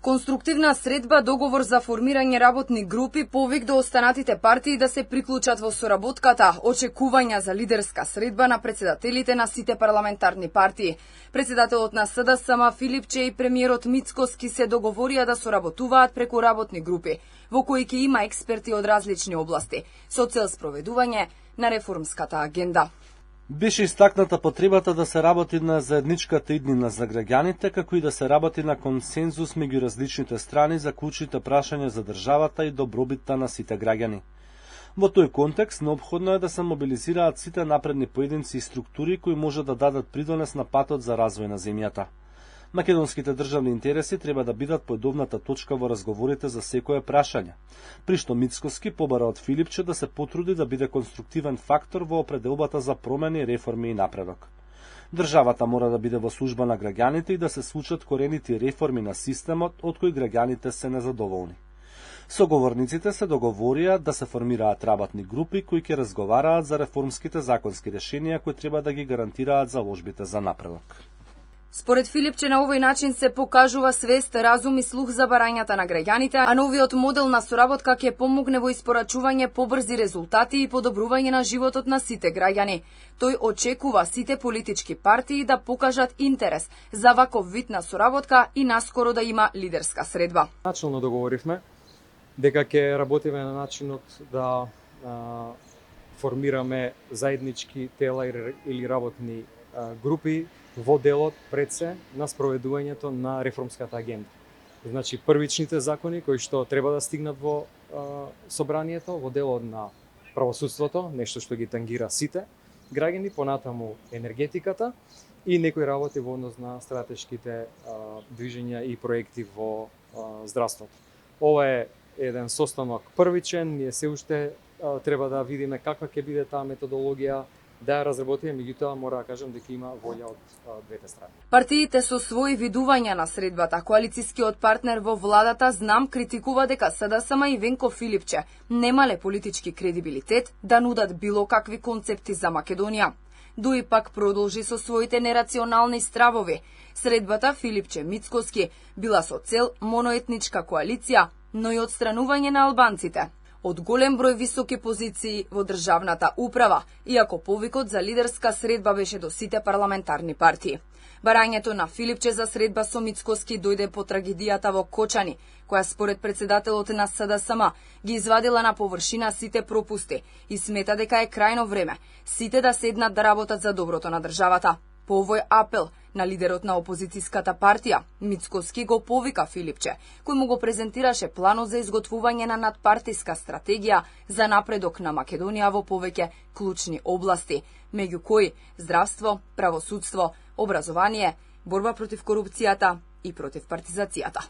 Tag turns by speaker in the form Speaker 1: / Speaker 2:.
Speaker 1: Конструктивна средба, договор за формирање работни групи, повик до останатите партии да се приклучат во соработката, очекувања за лидерска средба на председателите на сите парламентарни партии. Председателот на СДСМ Филипче и премиерот Мицкоски се договорија да соработуваат преку работни групи, во кои ќе има експерти од различни области, со цел спроведување на реформската агенда.
Speaker 2: Беше истакната потребата да се работи на заедничката иднина за граѓаните, како и да се работи на консензус меѓу различните страни за клучните прашања за државата и добробитта на сите граѓани. Во тој контекст, неопходно е да се мобилизираат сите напредни поединци и структури кои може да дадат придонес на патот за развој на земјата. Македонските државни интереси треба да бидат поедовната точка во разговорите за секое прашање, при што Мицкоски побара од Филипче да се потруди да биде конструктивен фактор во определбата за промени, реформи и напредок. Државата мора да биде во служба на граѓаните и да се случат корените реформи на системот од кои граѓаните се незадоволни. Соговорниците се договорија да се формираат работни групи кои ќе разговараат за реформските законски решенија кои треба да ги гарантираат заложбите за напредок.
Speaker 1: Според Филипче, на овој начин се покажува свест, разум и слух за барањата на граѓаните, а новиот модел на соработка ќе помогне во испорачување побрзи резултати и подобрување на животот на сите граѓани. Тој очекува сите политички партии да покажат интерес за ваков вид на соработка и наскоро да има лидерска средба.
Speaker 3: Начално договоривме дека ќе работиме на начинот да формираме заеднички тела или работни групи во делот пред се на спроведувањето на реформската агенда. Значи, првичните закони кои што треба да стигнат во собранието, во делот на правосудството, нешто што ги тангира сите граѓани, понатаму енергетиката и некои работи во однос на стратешките движења и проекти во здравството. Ова е еден состанок првичен, ние се уште треба да видиме каква ќе биде таа методологија, да ја разработиме, меѓутоа мора да кажам дека има волја од двете страни.
Speaker 1: Партиите со своји видувања на средбата, коалицискиот партнер во владата Знам критикува дека СДСМ и Венко Филипче немале политички кредибилитет да нудат било какви концепти за Македонија. Дуи пак продолжи со своите нерационални стравови. Средбата Филипче Мицкоски била со цел моноетничка коалиција, но и отстранување на албанците од голем број високи позиции во државната управа, иако повикот за лидерска средба беше до сите парламентарни партии. Барањето на Филипче за средба со Мицкоски дојде по трагедијата во Кочани, која според председателот на СДСМ ги извадила на површина сите пропусти и смета дека е крајно време сите да седнат да работат за доброто на државата. По овој апел на лидерот на опозицијската партија, Мицкоски го повика Филипче, кој му го презентираше планот за изготвување на надпартиска стратегија за напредок на Македонија во повеќе клучни области, меѓу кои здравство, правосудство, образование, борба против корупцијата и против партизацијата.